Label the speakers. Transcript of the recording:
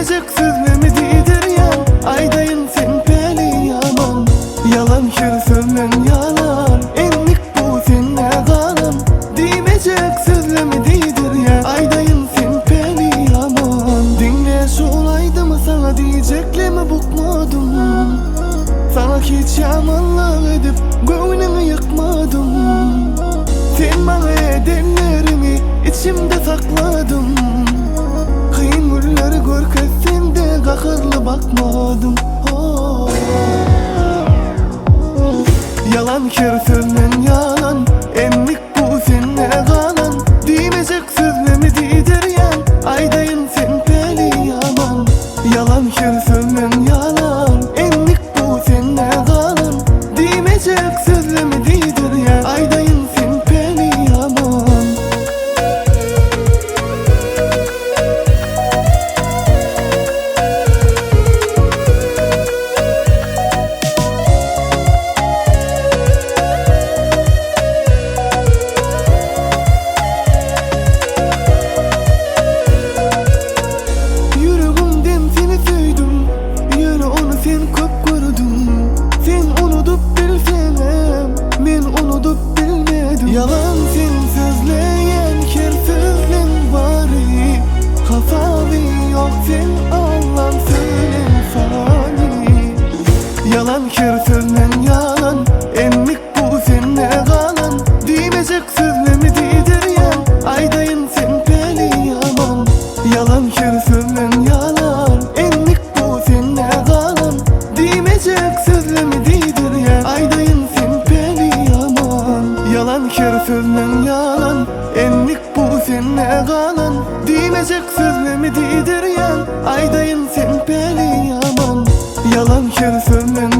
Speaker 1: Demeyecek sözlemididir ya, aydayın sen peli yaman. Yalan kör sözlen yalan, enlik bu senne kalan. Demeyecek sözlemididir ya, aydayın sen peli yaman. Dinle şu olaydı mı sana diyeceklerimi bukmadım. Sana hiç yamanlar edip gönlümü yıkmadım. Sen bana edenlerimi içimde sakladım. Kıyın gülleri görkezsen de kakırlı bakmadım. Oh. Yalan kör sözlen yalan, enlik bu senne kalan. Demeyecek sözlemididir ya, aydayın sen peli yaman. Yalan kör sözlen yalan, enlik bu senne kalan. Demeyecek sözlemididir ya, aydayın sen peli yaman. Yalan sen sözleyen ker sözlen bari. Hasabi yok sen Allah'ım söylen fani. Yalan kör sözlen yalan, enlik bu senne kalan. Demeyecek sözlemididir ya, aydayın sen peli yaman. Yalan kör sözlen yalan, enlik bu senne kalan. Demeyecek sözlemididir ya, aydayın sen peli yaman. Yalan kör sözlen yalan, enlik bu senne kalan. Demeyecek sözlemididir ya, aydayın sen peli yaman. Yalan kör sözlen